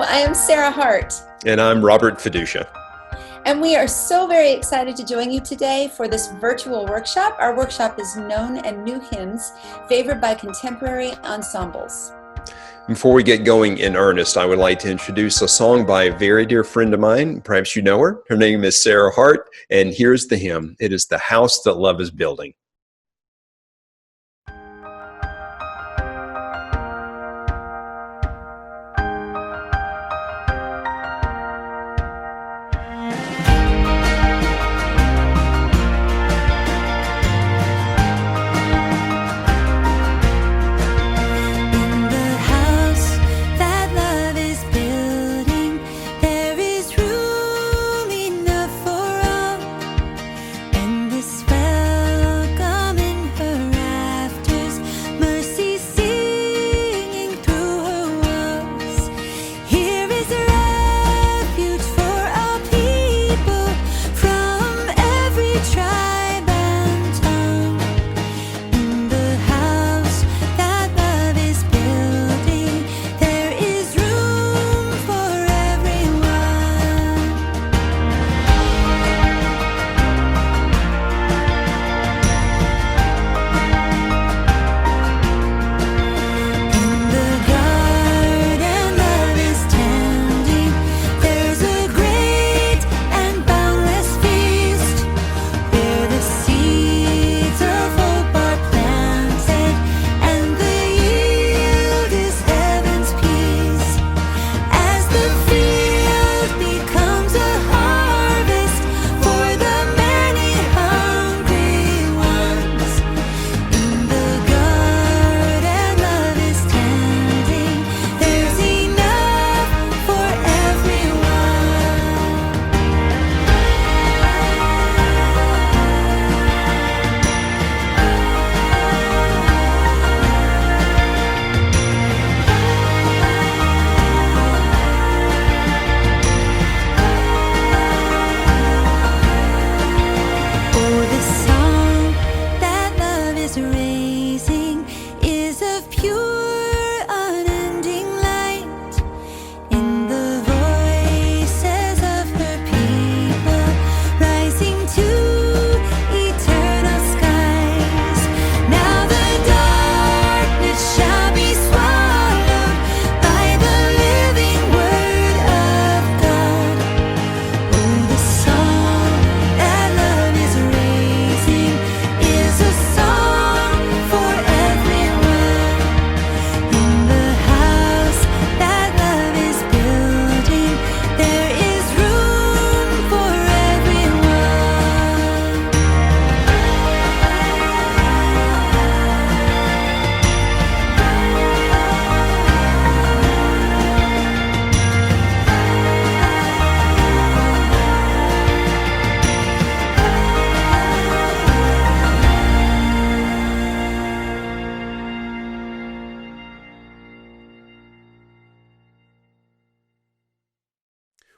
I am Sarah Hart. And I'm Robert Feduccia. And we are so very excited to join you today for this virtual workshop. Our workshop is Known and New Hymns, favored by contemporary ensembles. Before we get going in earnest, I would like to introduce a song by a very dear friend of mine. Perhaps you know her. Her name is Sarah Hart, and here's the hymn. It is The House That Love Is Building.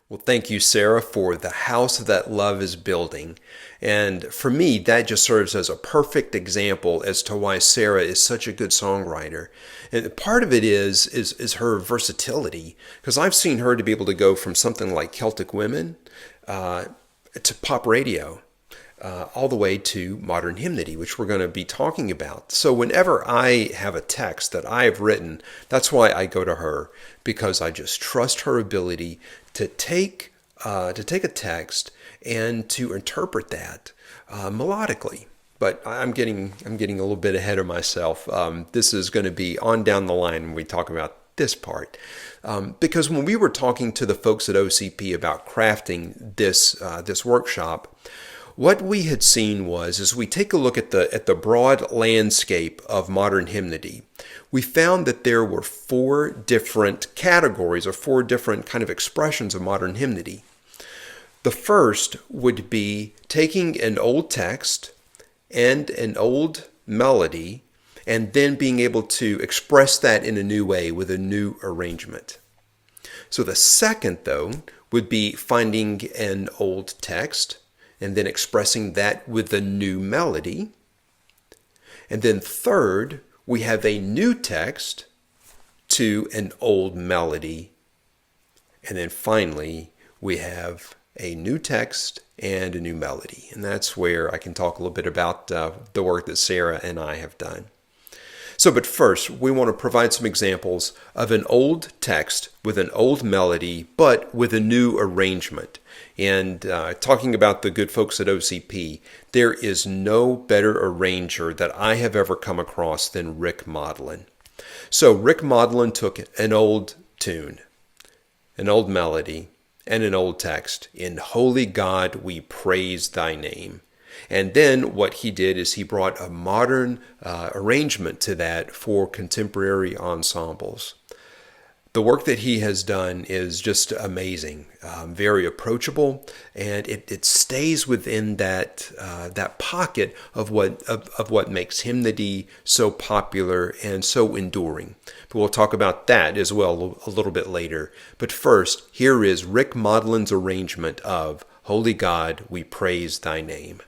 Well, thank you, Sarah, for The House That Love Is Building. And for me, that just serves as a perfect example as to why Sarah is such a good songwriter. And part of it is her versatility, because I've seen her to be able to go from something like Celtic Women to pop radio, all the way to modern hymnody, which we're going to be talking about. So whenever I have a text that I've written, that's why I go to her, because I just trust her ability to take a text and to interpret that melodically. But I'm getting a little bit ahead of myself. This is going to be on down the line when we talk about this part. Because when we were talking to the folks at OCP about crafting this workshop, what we had seen was, as we take a look at the broad landscape of modern hymnody, we found that there were four different categories or four different kind of expressions of modern hymnody. The first would be taking an old text and an old melody and then being able to express that in a new way with a new arrangement. So the second, though, would be finding an old text and then expressing that with a new melody. And then third, we have a new text to an old melody And then finally, we have a new text and a new melody. And that's where I can talk a little bit about the work that Sarah and I have done. So, but first, we want to provide some examples of an old text with an old melody, but with a new arrangement. And talking about the good folks at OCP, there is no better arranger that I have ever come across than Rick Modlin. So Rick Modlin took an old tune, an old melody, and an old text. In Holy God, we praise thy name. And then what he did is he brought a modern arrangement to that for contemporary ensembles. The work that he has done is just amazing, very approachable, and it stays within that pocket of what makes hymnody so popular and so enduring. But we'll talk about that as well a little bit later. But first, here is Rick Modlin's arrangement of Holy God, we praise thy name.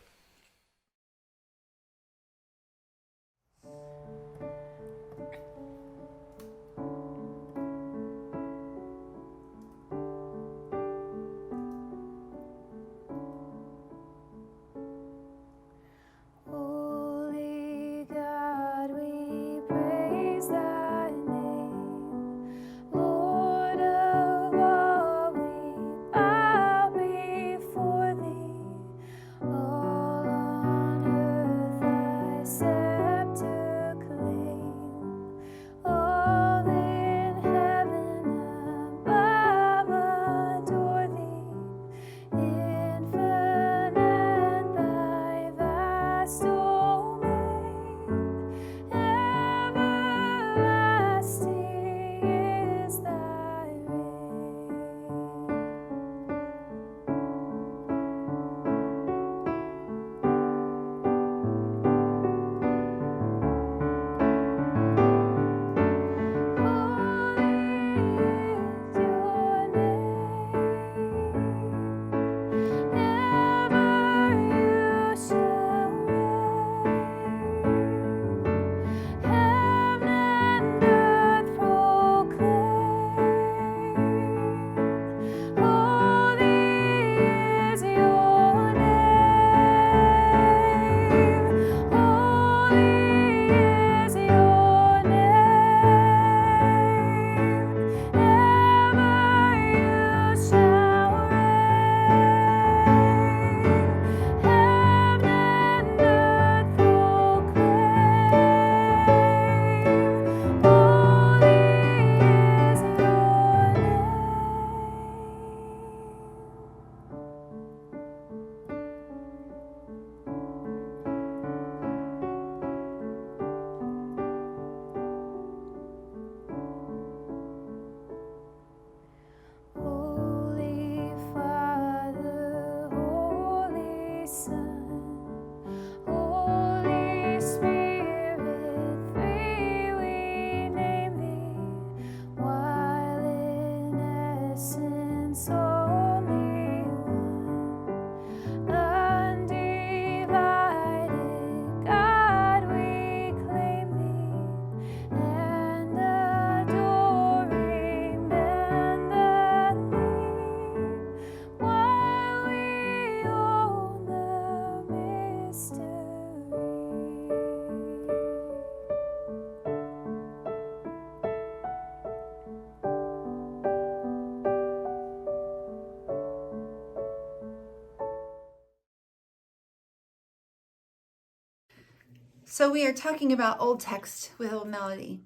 So we are talking about old text with old melody.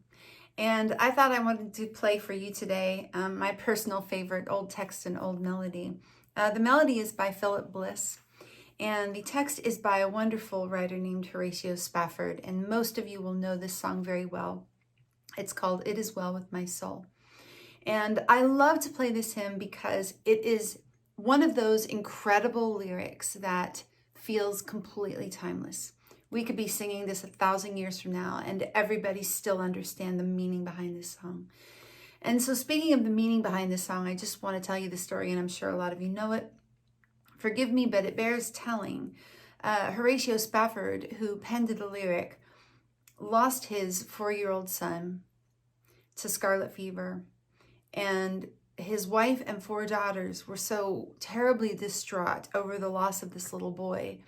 And I thought I wanted to play for you today my personal favorite old text and old melody. The melody is by Philip Bliss, and the text is by a wonderful writer named Horatio Spafford, and most of you will know this song very well. It's called It Is Well With My Soul. And I love to play this hymn because it is one of those incredible lyrics that feels completely timeless. We could be singing this 1,000 years from now and everybody still understand the meaning behind this song. And so speaking of the meaning behind this song, I just want to tell you the story, and I'm sure a lot of you know it. Forgive me, but it bears telling. Horatio Spafford, who penned the lyric, lost his 4-year-old son to scarlet fever. And his wife and 4 daughters were so terribly distraught over the loss of this little boy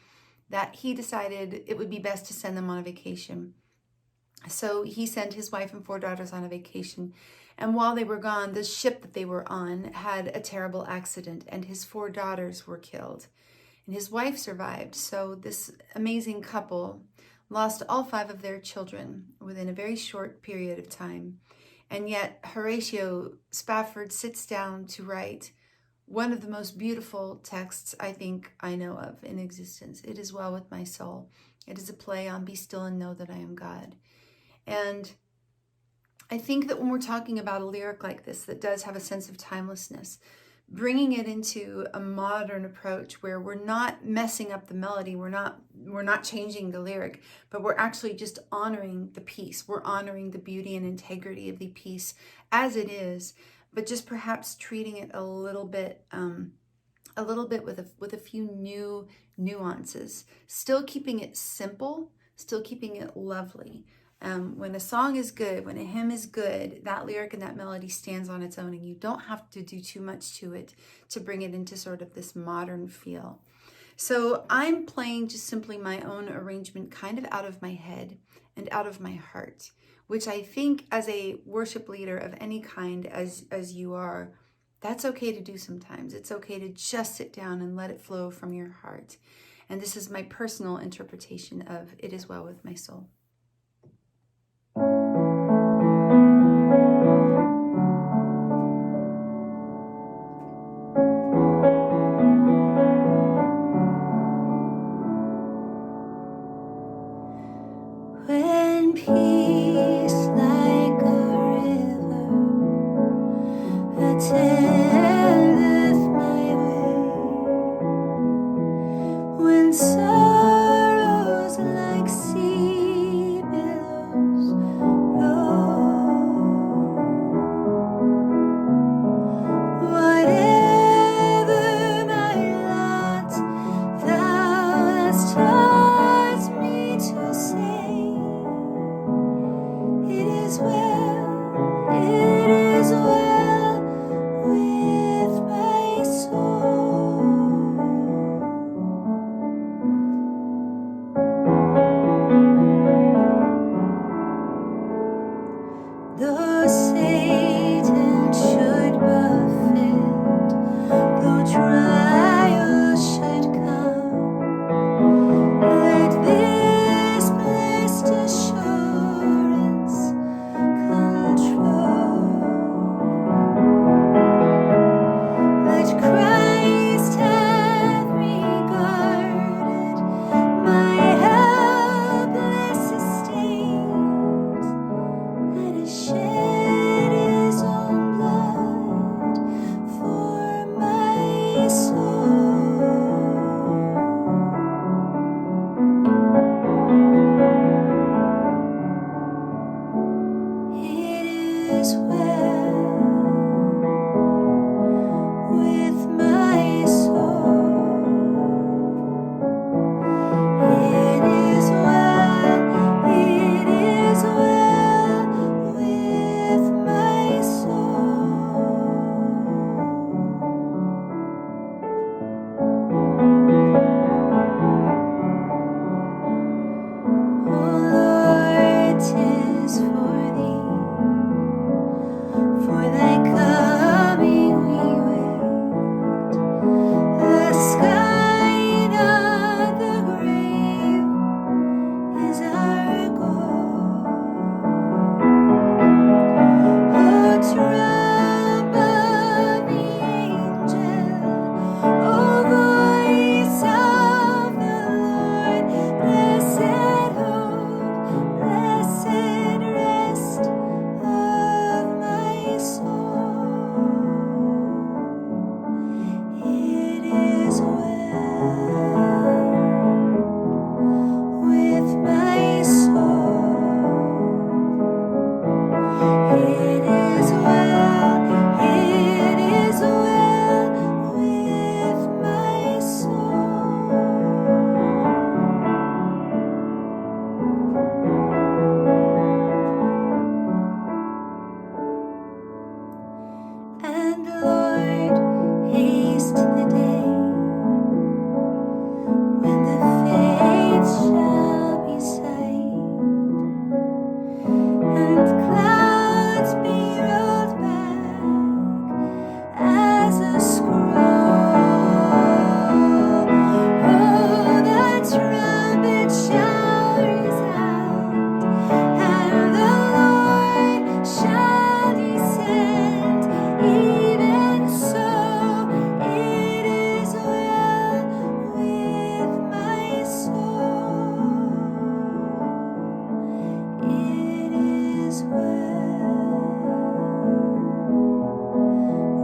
that he decided it would be best to send them on a vacation. So he sent his wife and 4 daughters on a vacation. And while they were gone, the ship that they were on had a terrible accident, and his 4 daughters were killed. And his wife survived. So this amazing couple lost all 5 of their children within a very short period of time. And yet Horatio Spafford sits down to write one of the most beautiful texts I think I know of in existence. It is well with my soul. It is a play on "Be still and know that I am God." And I think that when we're talking about a lyric like this that does have a sense of timelessness, bringing it into a modern approach where we're not messing up the melody, we're not changing the lyric, but we're actually just honoring the piece. We're honoring the beauty and integrity of the piece as it is, but just perhaps treating it a little bit with a few new nuances, still keeping it simple, still keeping it lovely. When a song is good, when a hymn is good, that lyric and that melody stands on its own, and you don't have to do too much to it to bring it into sort of this modern feel. So I'm playing just simply my own arrangement kind of out of my head and out of my heart, which I think as a worship leader of any kind, as you are, that's okay to do sometimes. It's okay to just sit down and let it flow from your heart. And this is my personal interpretation of "It Is Well With My Soul." When peace like a river attendeth my way, when sorrows like sea billows roll, whatever my lot, thou hast taught me to say, it is well with Lord, haste the day when the fates shall be sight, and clouds be rolled back as a scroll. Oh, the trumpet shall resound, and the Lord shall descend. Even so, it is well with my soul. It is well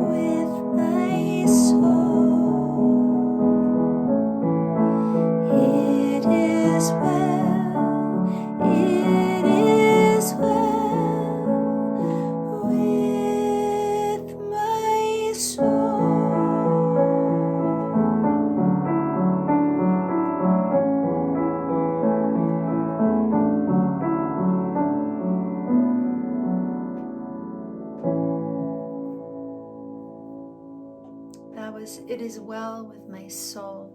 with my soul. It is well. It is well with my soul. That was It Is Well With My Soul.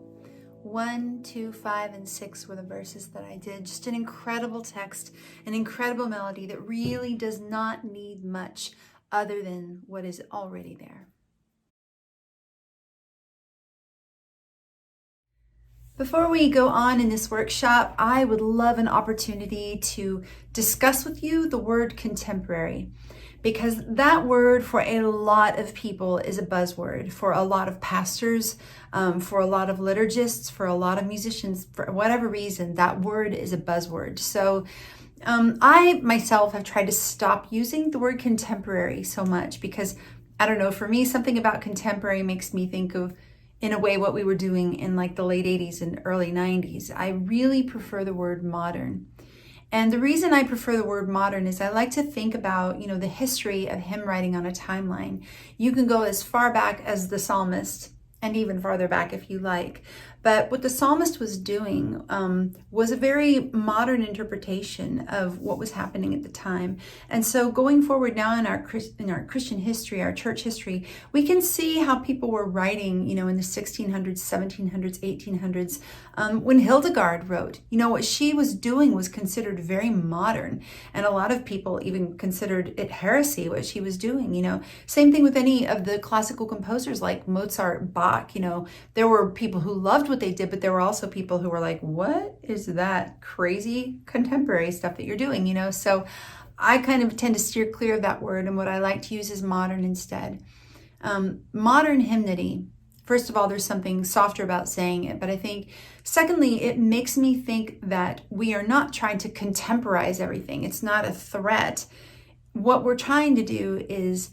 1, 2, 5, and 6 were the verses that I did. Just an incredible text, an incredible melody that really does not need much other than what is already there. Before we go on in this workshop, I would love an opportunity to discuss with you the word contemporary, because that word for a lot of people is a buzzword. For a lot of pastors, for a lot of liturgists, for a lot of musicians, for whatever reason, that word is a buzzword. So I myself have tried to stop using the word contemporary so much because, I don't know, for me, something about contemporary makes me think of, in a way, what we were doing in like the late 80s and early 90s. I really prefer the word modern. And the reason I prefer the word modern is I like to think about, the history of hymn writing on a timeline. You can go as far back as the psalmist and even farther back if you like. But what the psalmist was doing was a very modern interpretation of what was happening at the time. And so going forward now in our Christian history, our church history, we can see how people were writing, in the 1600s, 1700s, 1800s. When Hildegard wrote, what she was doing was considered very modern. And a lot of people even considered it heresy, what she was doing, Same thing with any of the classical composers like Mozart, Bach, there were people who loved what they did, but there were also people who were like, what is that crazy contemporary stuff that you're doing, So I kind of tend to steer clear of that word, and what I like to use is modern instead. Modern hymnody, first of all, there's something softer about saying it, but I think secondly, it makes me think that we are not trying to contemporize everything. It's not a threat. What we're trying to do is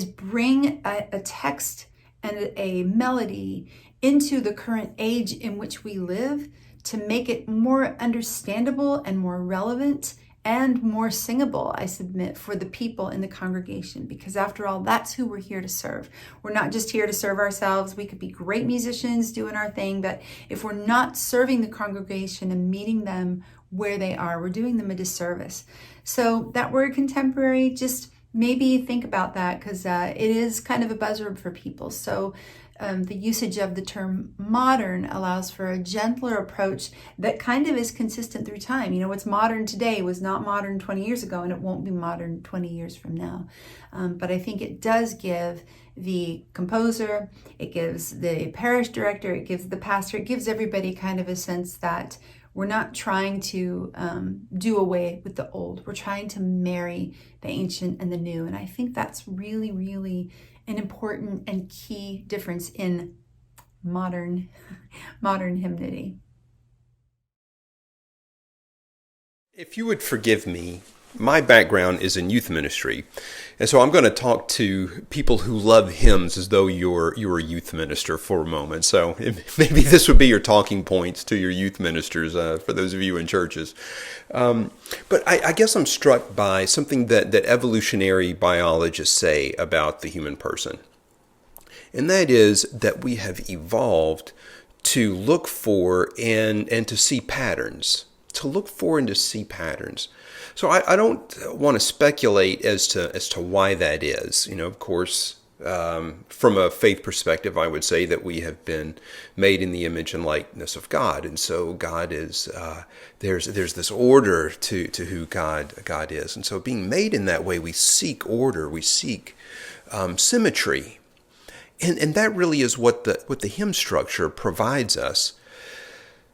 bring a text and a melody into the current age in which we live to make it more understandable and more relevant and more singable, I submit, for the people in the congregation. Because after all, that's who we're here to serve. We're not just here to serve ourselves. We could be great musicians doing our thing, but if we're not serving the congregation and meeting them where they are, we're doing them a disservice. So that word contemporary, just maybe think about that, because it is kind of a buzzword for people. So the usage of the term modern allows for a gentler approach that kind of is consistent through time. What's modern today was not modern 20 years ago, and it won't be modern 20 years from now. But I think it does give the composer, it gives the parish director, it gives the pastor, it gives everybody kind of a sense that we're not trying to do away with the old. We're trying to marry the ancient and the new. And I think that's really, really an important and key difference in modern hymnody. If you would forgive me, my background is in youth ministry, and so I'm going to talk to people who love hymns as though you're a youth minister for a moment. So maybe this would be your talking points to your youth ministers, for those of you in churches. But I guess I'm struck by something that evolutionary biologists say about the human person, and that is that we have evolved to look for and to see patterns. To look for and to see patterns. So I don't want to speculate as to why that is. Of course, From a faith perspective, I would say that we have been made in the image and likeness of God, and so God is there's this order to who God is, and so being made in that way, we seek order, we seek symmetry, and that really is what the hymn structure provides us.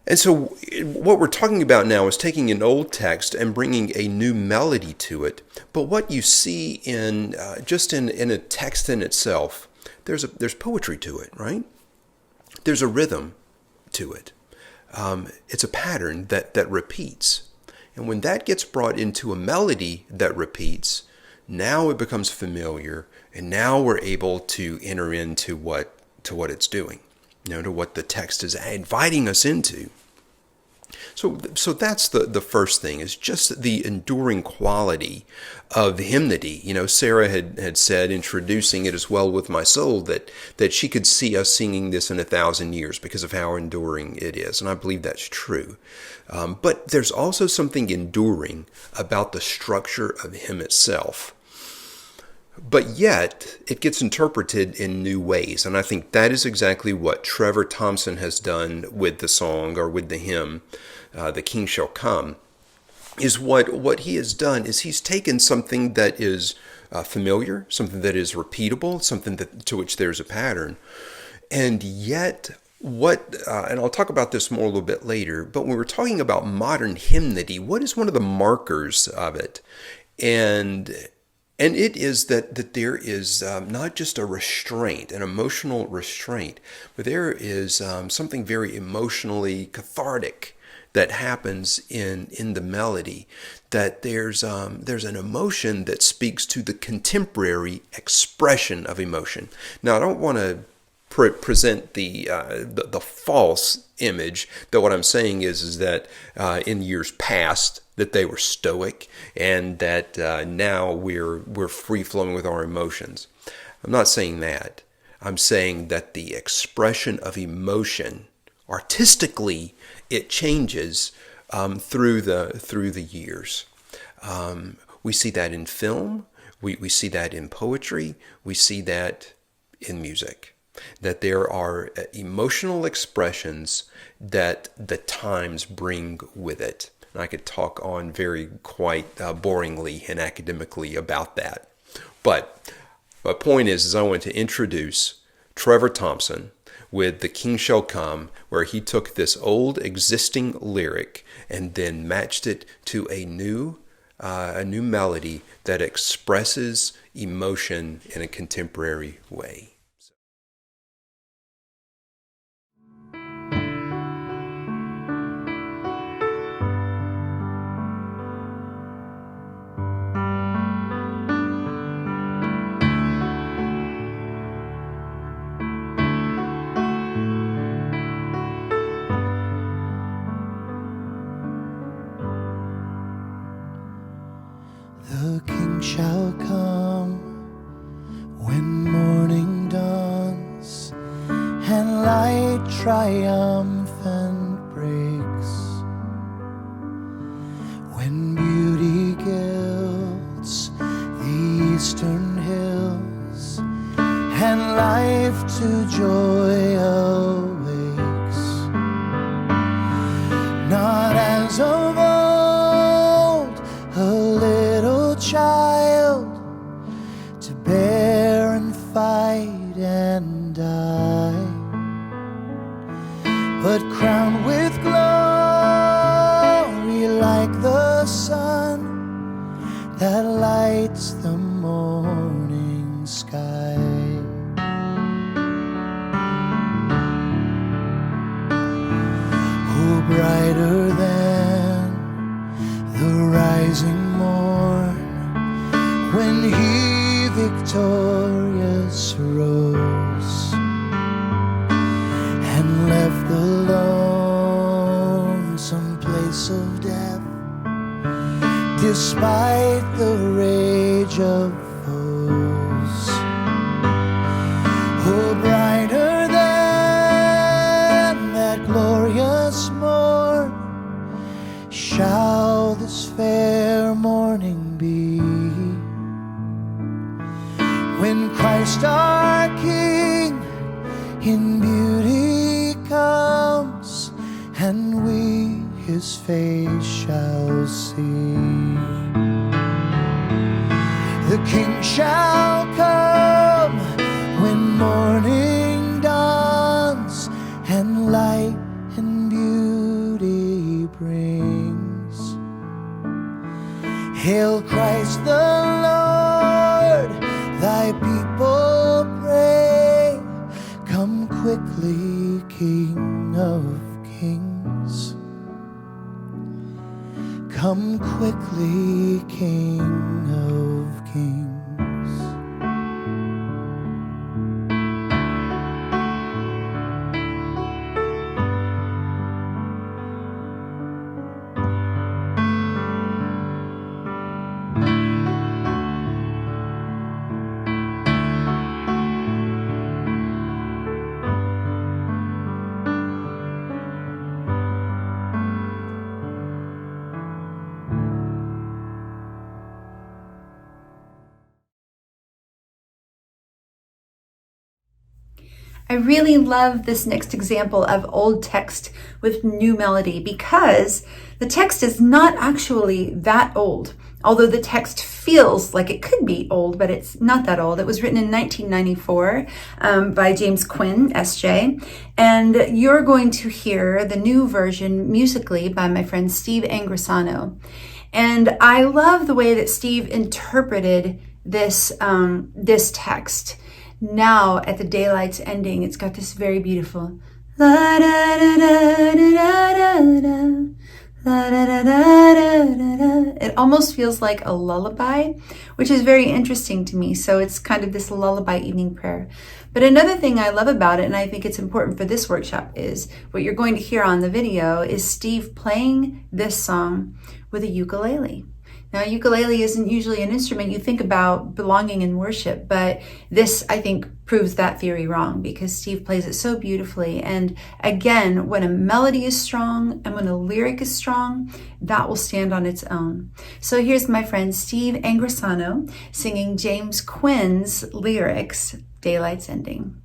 And so what we're talking about now is taking an old text and bringing a new melody to it. But what you see in just in a text in itself, there's poetry to it, right? There's a rhythm to it. It's a pattern that repeats. And when that gets brought into a melody that repeats, now it becomes familiar, and now we're able to enter into what it's doing, to what the text is inviting us into. So that's the first thing, is just the enduring quality of hymnody. Sarah had said, introducing It As Well With My Soul, that she could see us singing this in 1,000 years because of how enduring it is. And I believe that's true. But there's also something enduring about the structure of the hymn itself. But yet, it gets interpreted in new ways. And I think that is exactly what Trevor Thompson has done with the song, or with the hymn, The King Shall Come. Is what he has done is he's taken something that is familiar, something that is repeatable, something to which there's a pattern. And yet, and I'll talk about this more a little bit later, but when we're talking about modern hymnody, what is one of the markers of it? And it is that there is not just a restraint, an emotional restraint, but there is something very emotionally cathartic that happens in the melody. That there's an emotion that speaks to the contemporary expression of emotion. Now, I don't want to present the false image that what I'm saying is that in years past that they were stoic, and that now we're free flowing with our emotions. I'm not saying that. I'm saying that the expression of emotion artistically, it changes through the years. We see that in film. We see that in poetry. We see that in music. That there are emotional expressions that the times bring with it. And I could talk on quite boringly and academically about that. But my point is I want to introduce Trevor Thompson with The King Shall Come, where he took this old existing lyric and then matched it to a new melody that expresses emotion in a contemporary way. The King shall come when morning dawns and light triumphant breaks, when beauty gilds the eastern hills and life to joy awakes. Not as of old, a little child to bear and fight and die, but crowned with glory like the sun that lights the morning sky. Oh, brighter than the rising morn, when he victorious rose and left the lonesome place of death, despite the rage of foes. Oh, brighter than that glorious morn shall this fair morning be, when Christ Christ our King in beauty comes, and we his face shall see. The King shall come when morning dawns, and light and beauty brings. Hail Christ the Lord, thy people pray. Come quickly, King of kings. Come quickly, King of kings. I really love this next example of old text with new melody because the text is not actually that old, although the text feels like it could be old, but it's not that old. It was written in 1994 by James Quinn, S.J., and you're going to hear the new version musically by my friend Steve Angrisano. And I love the way that Steve interpreted this text. Now at the daylight's ending, it's got this very beautiful la da da da da da da la da da da da da. It almost feels like a lullaby, which is very interesting to me. So it's kind of this lullaby evening prayer. But another thing I love about it, and I think it's important for this workshop, is what you're going to hear on the video is Steve playing this song with a ukulele. Now, ukulele isn't usually an instrument you think about belonging in worship, but this, I think, proves that theory wrong because Steve plays it so beautifully. And again, when a melody is strong and when a lyric is strong, that will stand on its own. So here's my friend Steve Angrisano singing James Quinn's lyrics, Daylight's Ending.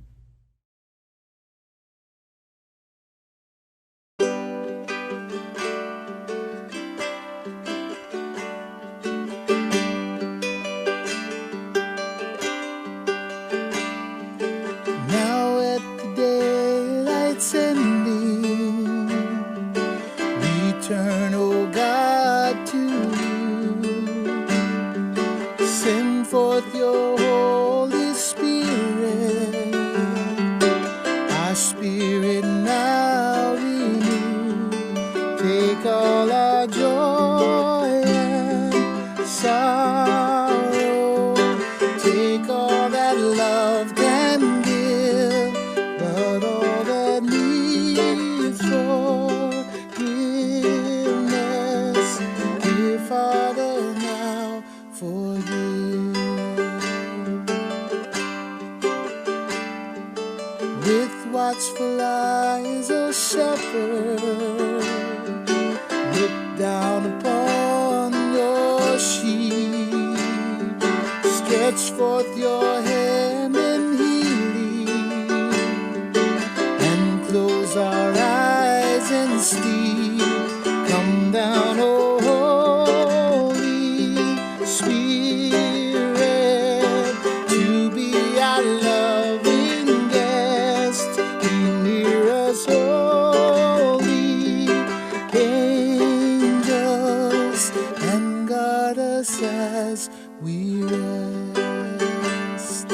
Turn, O God, to you. Send forth your Holy Spirit, our spirit now renew. Take all our joy and sorrow, take all that love can give, but all that needs for Father, now forgive. With watchful eyes, O shepherd, look down upon your sheep. Stretch forth your hand in healing, and close our eyes in sleep. Come down, O as we rest.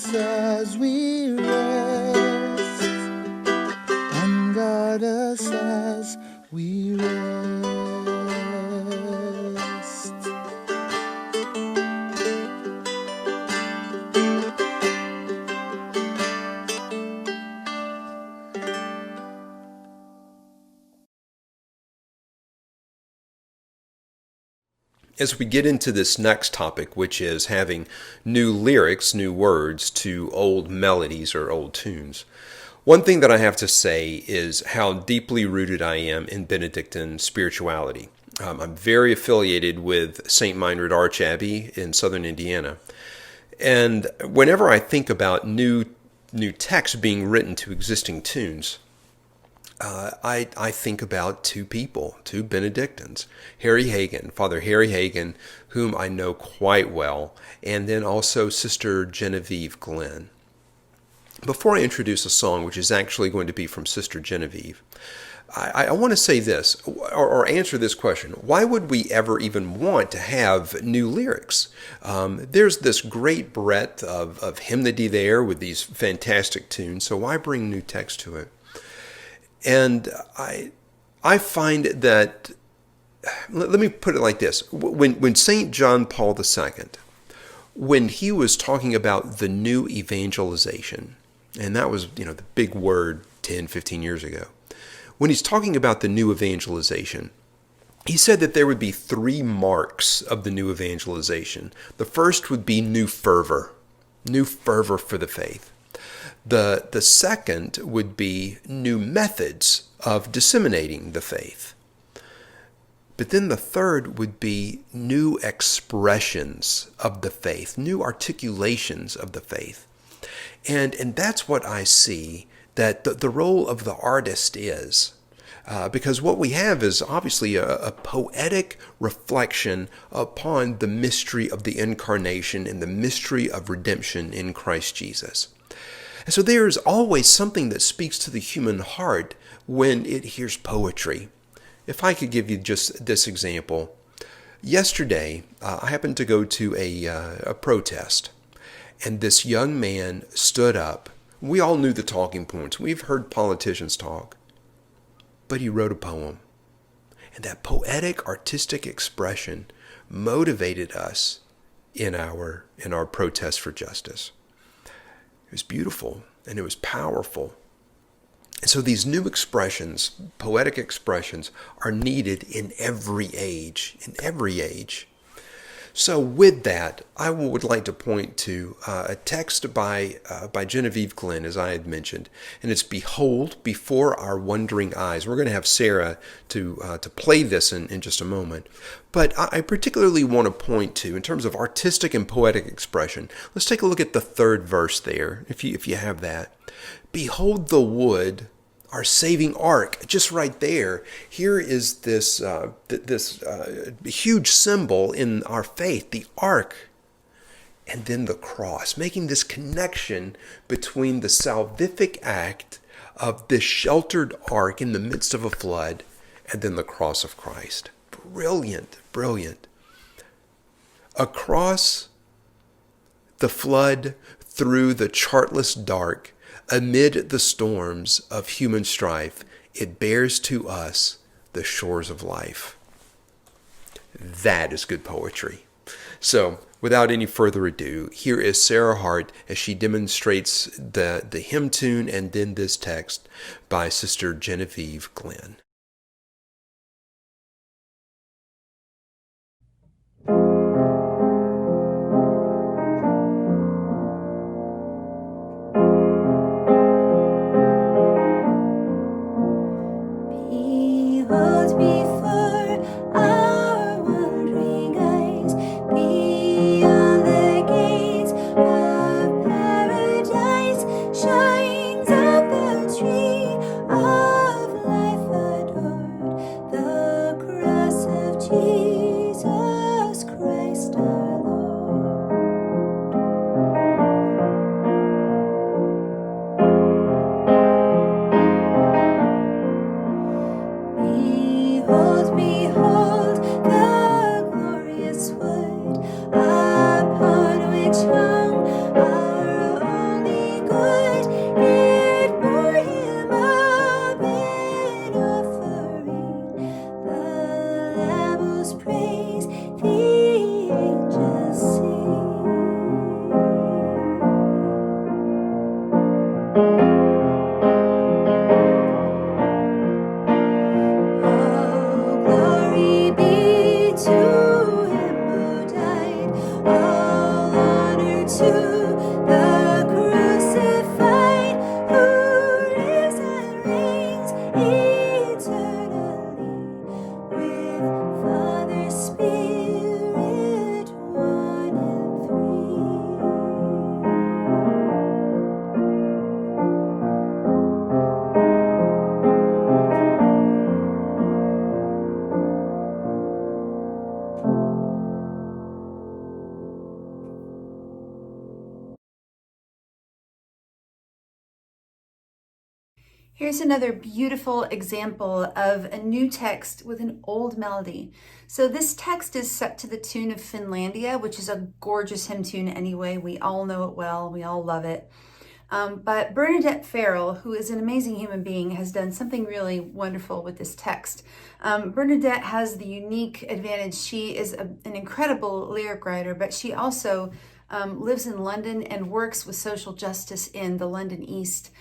us as we rest, and guard us as we rest. As we get into this next topic, which is having new lyrics, new words to old melodies or old tunes, one thing that I have to say is how deeply rooted I am in Benedictine spirituality. I'm very affiliated with St. Meinrad Arch Abbey in southern Indiana. And whenever I think about new texts being written to existing tunes, I think about two people, two Benedictines, Father Harry Hagen, whom I know quite well, and then also Sister Genevieve Glenn. Before I introduce a song, which is actually going to be from Sister Genevieve, I want to say this, or answer this question. Why would we ever even want to have new lyrics? There's this great breadth of hymnody there with these fantastic tunes, so why bring new text to it? And I find that, let me put it like this. When St. John Paul II, when he was talking about the new evangelization, and that was, the big word 10, 15 years ago, when he's talking about the new evangelization, he said that there would be three marks of the new evangelization. The first would be new fervor for the faith. The second would be new methods of disseminating the faith. But then the third would be new expressions of the faith, new articulations of the faith. And that's what I see that the role of the artist is. Because what we have is obviously a poetic reflection upon the mystery of the incarnation and the mystery of redemption in Christ Jesus. And so there is always something that speaks to the human heart when it hears poetry. If I could give you just this example. Yesterday, I happened to go to a protest, and this young man stood up. We all knew the talking points. We've heard politicians talk. But he wrote a poem. And that poetic, artistic expression motivated us in our protest for justice. It was beautiful and it was powerful. And so these new expressions, poetic expressions, are needed in every age, So with that, I would like to point to a text by Genevieve Glenn, as I had mentioned, and it's "Behold Before Our Wondering Eyes." We're going to have Sarah to play this in just a moment. But I particularly want to point to, in terms of artistic and poetic expression, let's take a look at the third verse there, if you have that. "Behold the wood, our saving ark," just right there. Here is this huge symbol in our faith, the ark, and then the cross, making this connection between the salvific act of this sheltered ark in the midst of a flood and then the cross of Christ. Brilliant, brilliant. Across the flood, through the chartless dark, amid the storms of human strife, it bears to us the shores of life. That is good poetry. So, without any further ado, here is Sarah Hart as she demonstrates the hymn tune and then this text by Sister Genevieve Glenn. Shines up the tree of life. to the crucified, who lives and reigns eternally with Father, Spirit, one and three. Here's another beautiful example of a new text with an old melody. So this text is set to the tune of Finlandia, which is a gorgeous hymn tune anyway. We all know it well. We all love it. But Bernadette Farrell, who is an amazing human being, has done something really wonderful with this text. Bernadette has the unique advantage. She is an incredible lyric writer, but she also lives in London and works with social justice in the London East.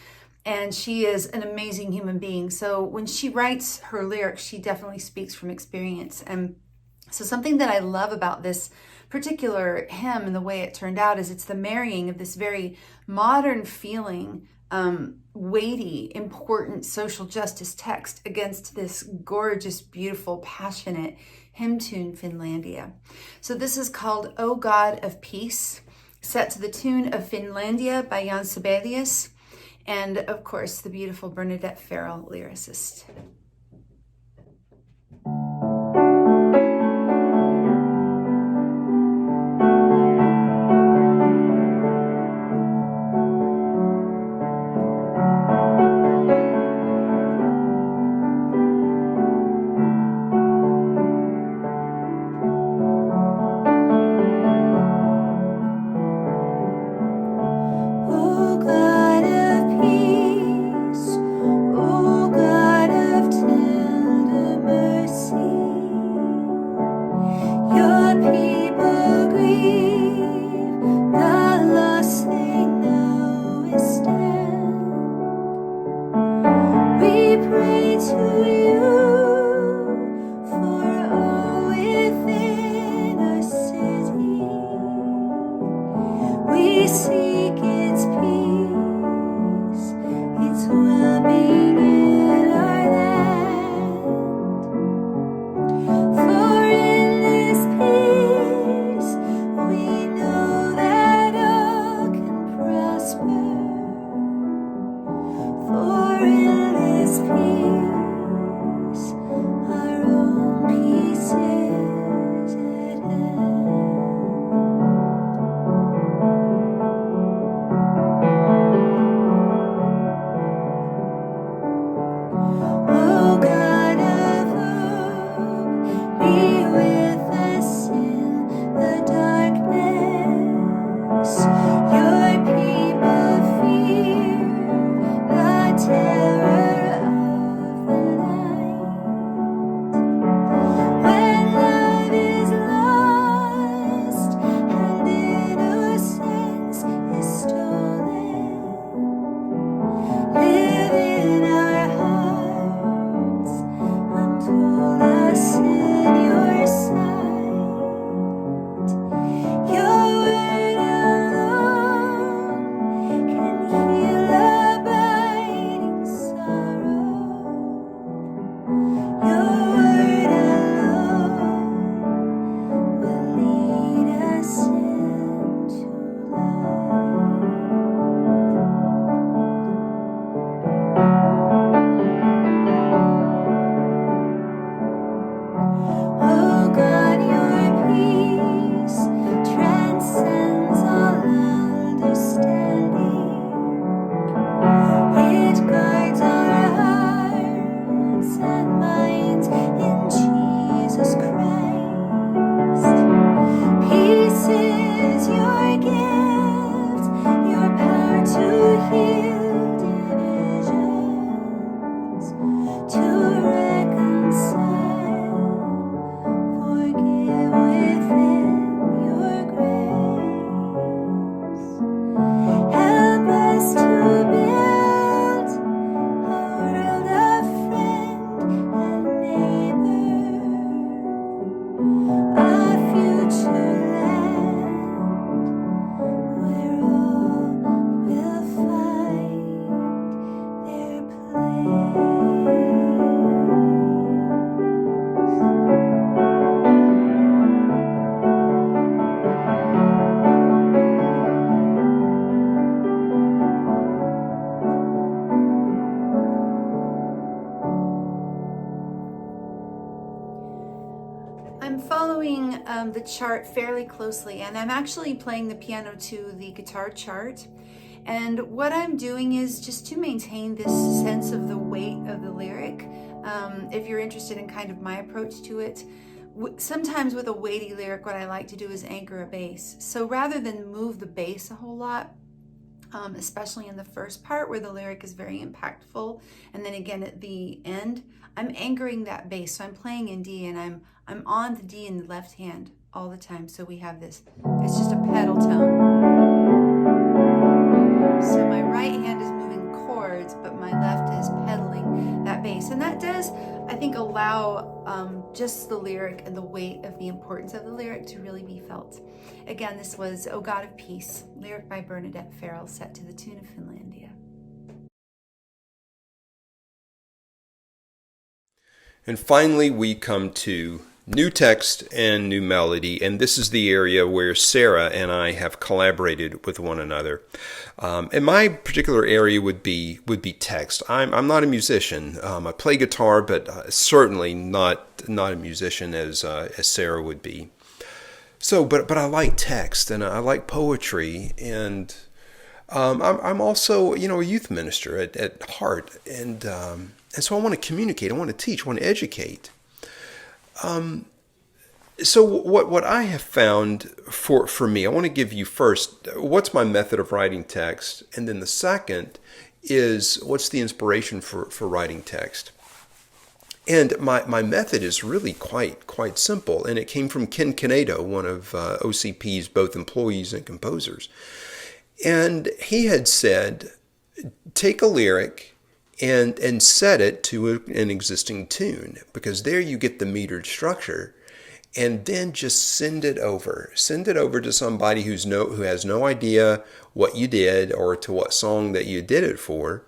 And she is an amazing human being. So when she writes her lyrics, she definitely speaks from experience. And so something that I love about this particular hymn and the way it turned out is it's the marrying of this very modern feeling, weighty, important social justice text against this gorgeous, beautiful, passionate hymn tune, Finlandia. So this is called O God of Peace, set to the tune of Finlandia by Jan Sibelius, and of course the beautiful Bernadette Farrell, lyricist. O God of peace, O God of the chart fairly closely, and I'm actually playing the piano to the guitar chart. And what I'm doing is just to maintain this sense of the weight of the lyric. If you're interested in kind of my approach to it, sometimes with a weighty lyric, what I like to do is anchor a bass. So rather than move the bass a whole lot, especially in the first part where the lyric is very impactful, and then again at the end, I'm anchoring that bass. So I'm playing in D, and I'm on the D in the left hand all the time. So we have this, it's just a pedal tone. So my right hand is moving chords, but my left is pedaling that bass. And that does, I think, allow just the lyric and the weight of the importance of the lyric to really be felt. Again, this was O God of Peace, lyric by Bernadette Farrell, set to the tune of Finlandia. And finally, we come to new text and new melody, and this is the area where Sarah and I have collaborated with one another. And my particular area would be text. I'm not a musician. I play guitar, but certainly not a musician as Sarah would be. So, but I like text and I like poetry, and I'm also, a youth minister at Hart, and so I want to communicate, I want to teach, I want to educate. So what I have found for me, I want to give you first, what's my method of writing text, and then the second is what's the inspiration for writing text. And my method is really quite simple, and it came from Ken Canedo, one of OCP's both employees and composers. And he had said, take a lyric and set it to an existing tune, because there you get the metered structure, and then just send it over to somebody who has no idea what you did or to what song that you did it for,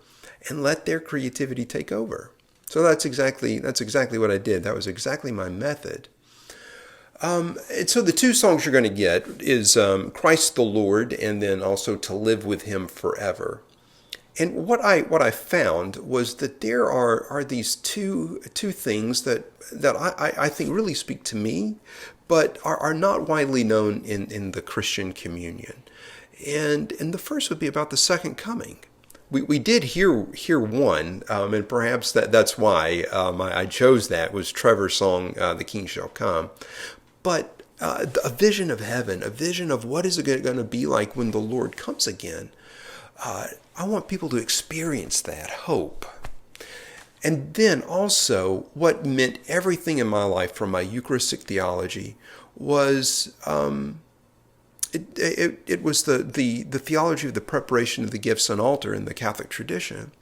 and let their creativity take over. So that's exactly what I did. That was exactly my method. And so the two songs you're going to get is Christ the Lord, and then also To Live with Him Forever. And what I found was that there are these two things that I think really speak to me, but are not widely known in the Christian communion. And the first would be about the second coming. We did hear one, and perhaps that's why I chose that, was Trevor's song, The King Shall Come. But a vision of heaven, a vision of what is it going to be like when the Lord comes again. I want people to experience that hope. And then also, what meant everything in my life from my Eucharistic theology was it was the theology of the preparation of the gifts on altar in the Catholic tradition.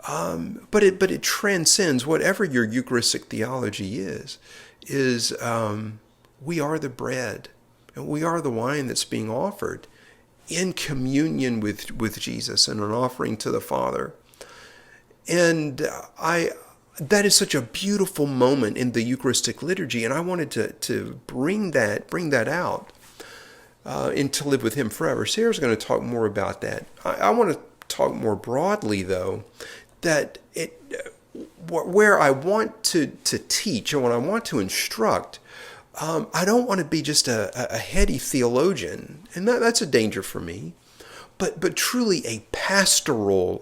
But it transcends whatever your Eucharistic theology is we are the bread and we are the wine that's being offered in communion with Jesus and an offering to the Father. And that is such a beautiful moment in the Eucharistic liturgy, and I wanted to bring that out in To Live with Him Forever. Sarah's going to talk more about that. I want to talk more broadly, though, that where I want to teach and when I want to instruct, I don't want to be just a heady theologian, and that's a danger for me, but truly a pastoral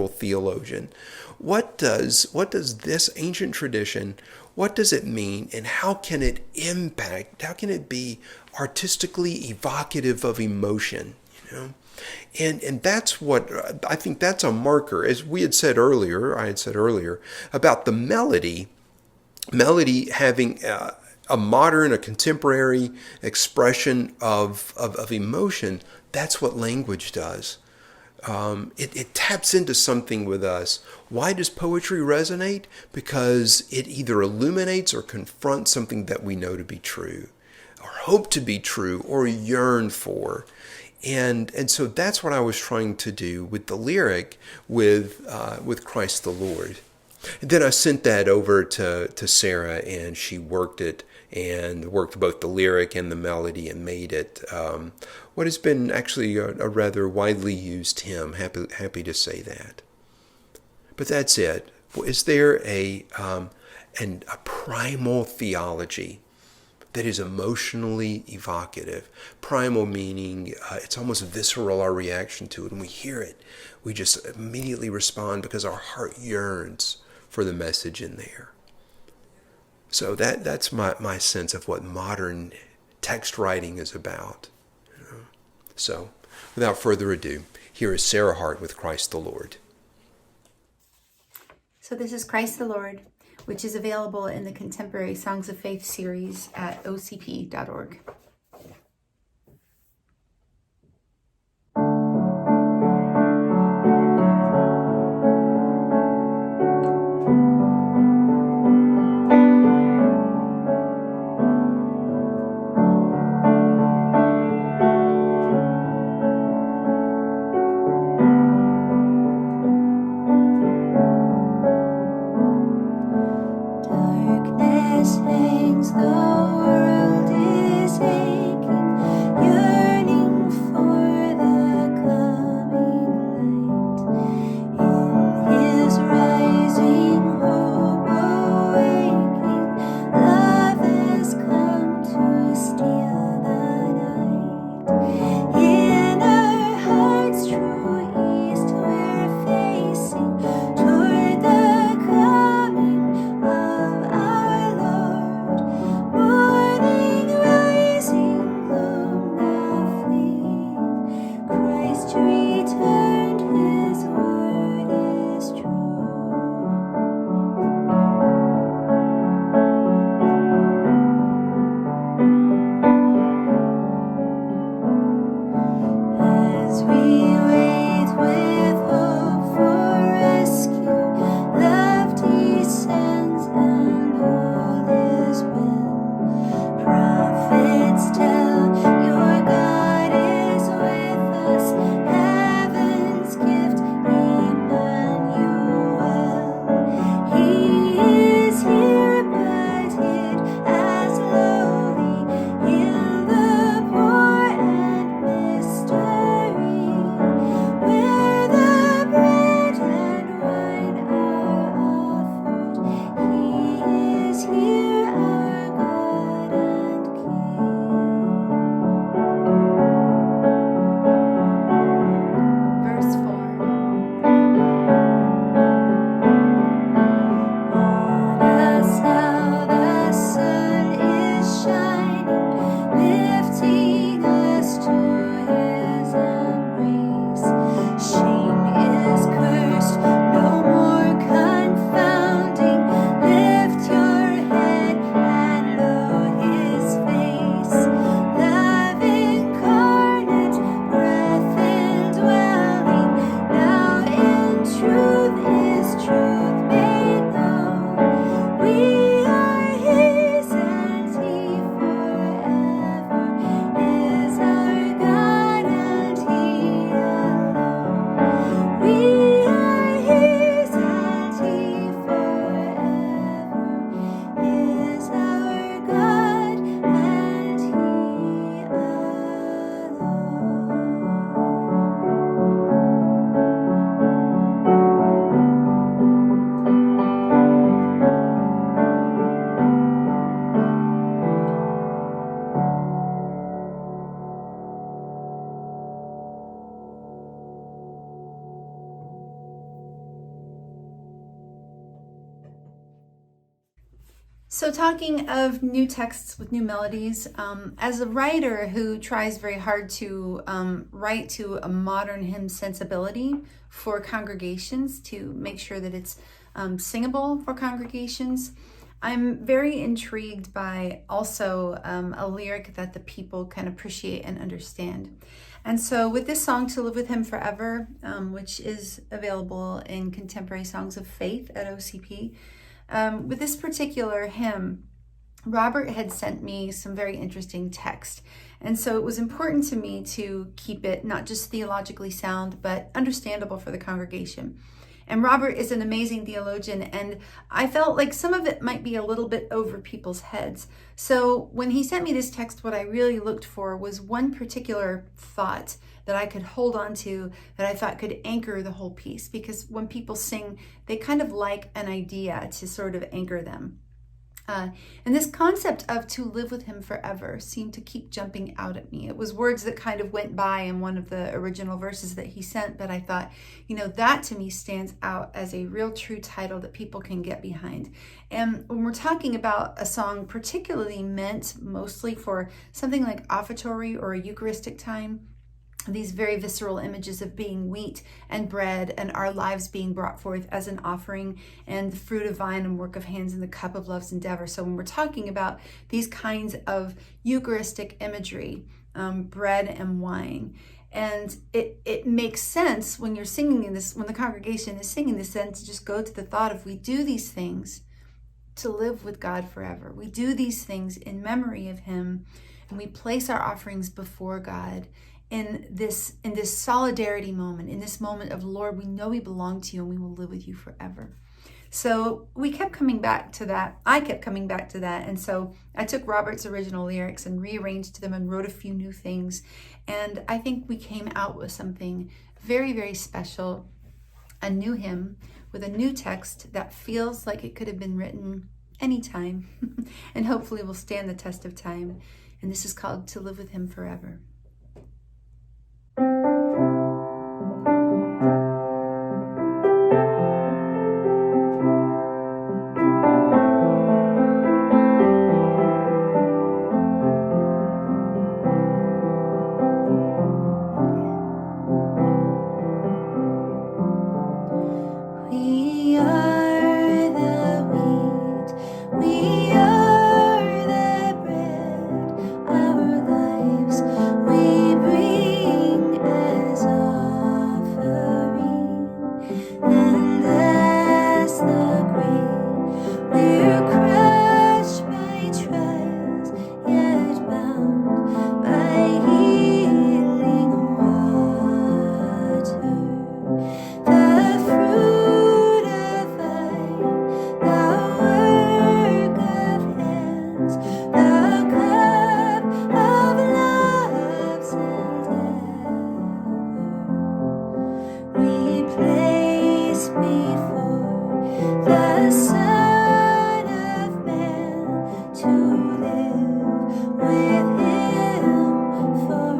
theologian. What does this ancient tradition, what does it mean, and how can it impact, how can it be artistically evocative of emotion, And that's what, I think that's a marker, as I had said earlier, about the melody having a modern, a contemporary expression of emotion. That's what language does. It taps into something with us. Why does poetry resonate? Because it either illuminates or confronts something that we know to be true, or hope to be true, or yearn for. And so that's what I was trying to do with the lyric with Christ the Lord. And then I sent that over to Sarah, and she worked it and worked both the lyric and the melody and made it what has been actually a rather widely used hymn. Happy to say that. But that's it. Is there a primal theology that is emotionally evocative. Primal meaning it's almost visceral, our reaction to it. When we hear it, we just immediately respond because our heart yearns for the message in there. So that's my sense of what modern text writing is about. So without further ado, here is Sarah Hart with Christ the Lord. So this is Christ the Lord, which is available in the Contemporary Songs of Faith series at ocp.org. Darkness hangs, the world is aching, yearning for the coming light. In His rising hope awaking, love has come to steal the night. In our hearts' true east we're facing toward the coming of our Lord. Morning rising, gloom now fleeing. Christ returned, His word is true. As we wait with hope for rescue, love descends and all is well. Prophets tell, your God is with us, heaven's gift, Emmanuel. He is here, but hid as lowly in the poor and mystery, where the bread and wine are offered. He is here, our God and King. Verse 4. On us now the sun is shining, lifting us to His embrace. Shame is cursed, no more confounding. Lift your head and know His face. Love incarnate, breath indwelling, now in truth is truth made known. We are His and He forever is our God and He alone. We are His and He forever is our God and He alone. So talking of new texts with new melodies, as a writer who tries very hard to write to a modern hymn sensibility for congregations to make sure that it's singable for congregations, I'm very intrigued by also a lyric that the people can appreciate and understand. And so with this song, To Live With Him Forever, which is available in Contemporary Songs of Faith at OCP, with this particular hymn, Robert had sent me some very interesting text. And so it was important to me to keep it not just theologically sound, but understandable for the congregation. And Robert is an amazing theologian, and I felt like some of it might be a little bit over people's heads. So when he sent me this text, what I really looked for was one particular thought that I could hold on to that I thought could anchor the whole piece. Because when people sing, they kind of like an idea to sort of anchor them. And this concept of to live with him forever seemed to keep jumping out at me. It was words that kind of went by in one of the original verses that he sent, but I thought, that to me stands out as a real true title that people can get behind. And when we're talking about a song particularly meant mostly for something like offertory or a Eucharistic time, these very visceral images of being wheat and bread and our lives being brought forth as an offering and the fruit of vine and work of hands and the cup of love's endeavor. So when we're talking about these kinds of Eucharistic imagery, bread and wine, and it makes sense when you're singing this, when the congregation is singing this, then to just go to the thought of we do these things to live with God forever. We do these things in memory of him, and we place our offerings before God in this solidarity moment, in this moment of, Lord, we know we belong to you and we will live with you forever. So we kept coming back to that. I kept coming back to that. And so I took Robert's original lyrics and rearranged them and wrote a few new things. And I think we came out with something very, very special, a new hymn with a new text that feels like it could have been written anytime and hopefully will stand the test of time. And this is called To Live with Him Forever. We are the wheat, we are the bread, our lives we bring as offering, and as the grain we're crushed by trials, yet bound by healing water. The fruit of vine, the work of hands, the cup of love's endeavor, we place before the Son of Man to live with him forever.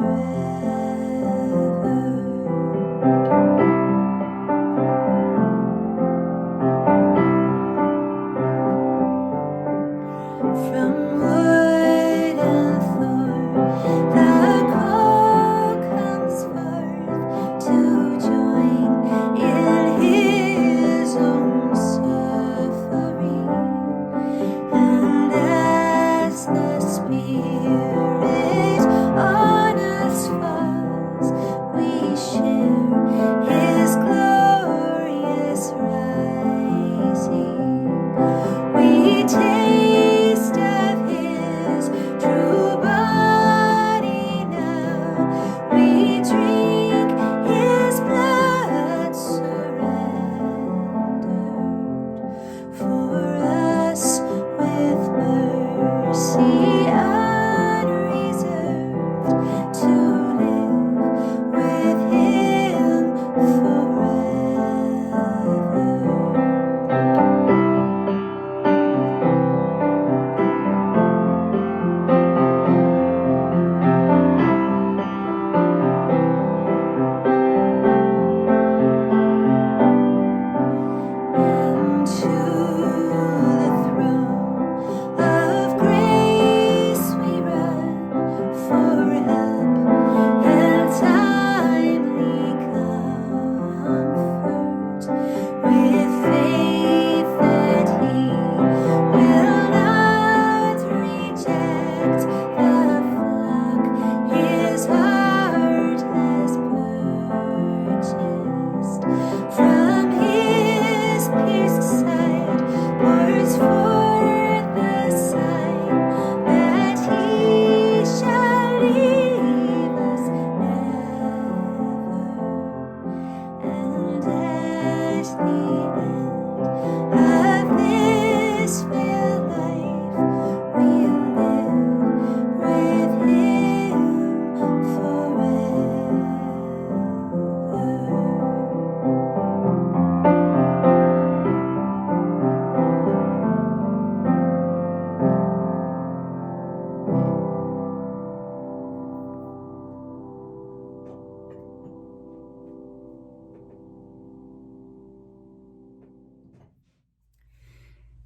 From wood and thorn, the call comes forth to join in his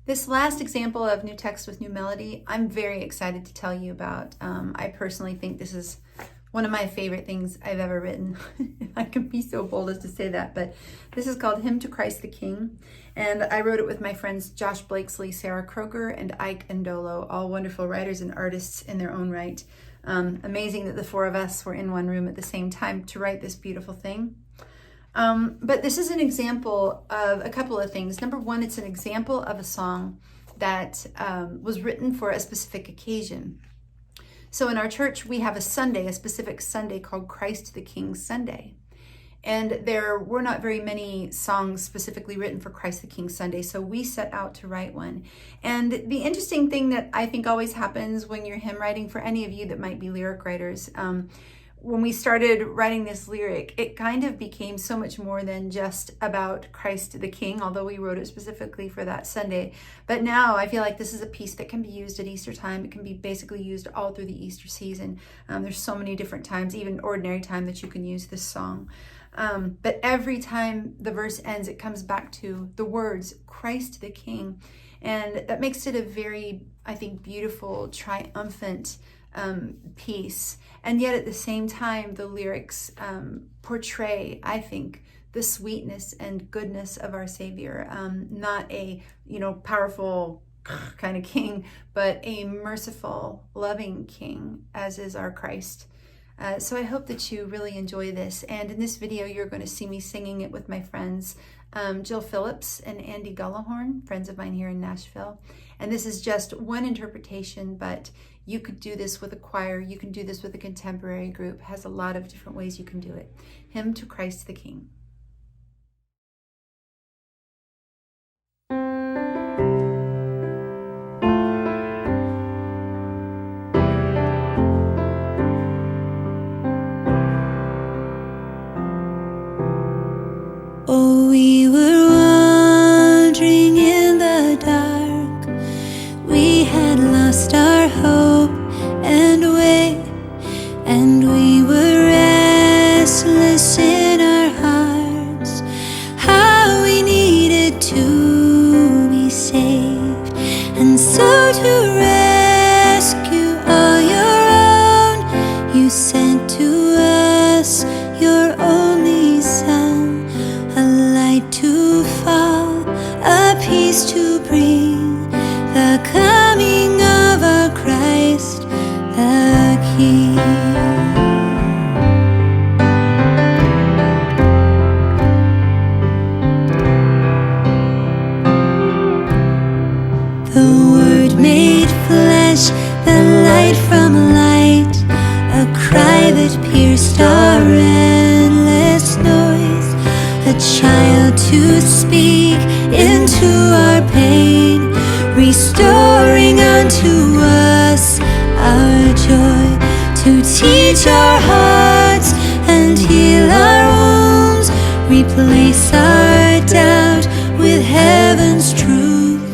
This last example of new text with new melody, I'm very excited to tell you about. I personally think this is one of my favorite things I've ever written. I can be so bold as to say that, but this is called Hymn to Christ the King. And I wrote it with my friends Josh Blakesley, Sarah Kroger, and Ike Ndolo, all wonderful writers and artists in their own right. Amazing that the four of us were in one room at the same time to write this beautiful thing. But this is an example of a couple of things. Number one, it's an example of a song that was written for a specific occasion. So in our church, we have a Sunday, a specific Sunday called Christ the King Sunday. And there were not very many songs specifically written for Christ the King Sunday, so we set out to write one. And the interesting thing that I think always happens when you're hymn writing, for any of you that might be lyric writers, when we started writing this lyric, it kind of became so much more than just about Christ the King, although we wrote it specifically for that Sunday. But now I feel like this is a piece that can be used at Easter time. It can be basically used all through the Easter season. There's so many different times, even ordinary time, that you can use this song. But every time the verse ends, it comes back to the words, Christ the King. And that makes it a very, I think, beautiful, triumphant piece. And yet at the same time, the lyrics portray, I think, the sweetness and goodness of our Savior. Not a, powerful kind of king, but a merciful, loving king, as is our Christ. So I hope that you really enjoy this. And in this video, you're going to see me singing it with my friends, Jill Phillips and Andy Gullahorn, friends of mine here in Nashville. And this is just one interpretation, but you could do this with a choir. You can do this with a contemporary group. It has a lot of different ways you can do it. Hymn to Christ the King. Oh, we were wandering in the dark. We had lost our hope and way, and we were restless in our hearts. How we needed to be saved, and so to rescue all your own, you sent to us your only Son. To fall, a peace to bring, the coming of our Christ the King. The Word made flesh, the light from light, a cry that pierced our endless noise. A child to speak into our pain, restoring unto us our joy, to teach our hearts and heal our wounds, replace our doubt with heaven's truth.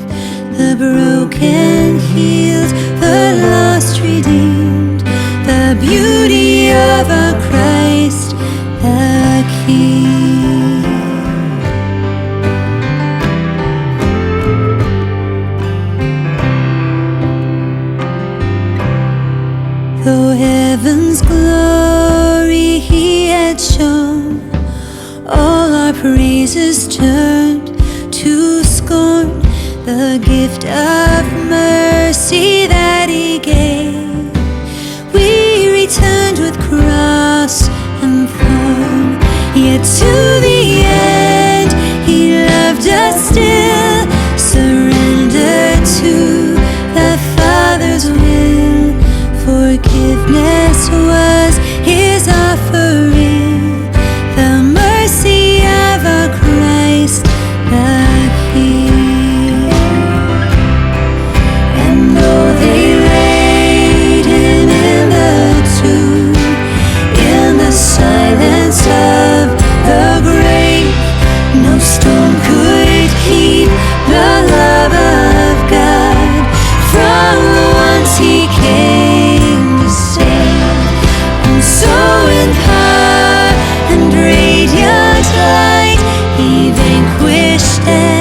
The broken healed, the lost redeemed, the beauty of our Christ the King. Though heaven's glory he had shown, all our praises turned to scorn. The gift of mercy that he gave, we returned with cross and thorn. Yet to the end he loved us still, surrendered to the Father's will. Forgiveness was his offering, the mercy of our Christ the King. And though they laid him in the tomb, in the silence of the grave, no stone could keep the love of God from the ones he came. So in power and radiant light, he vanquished death.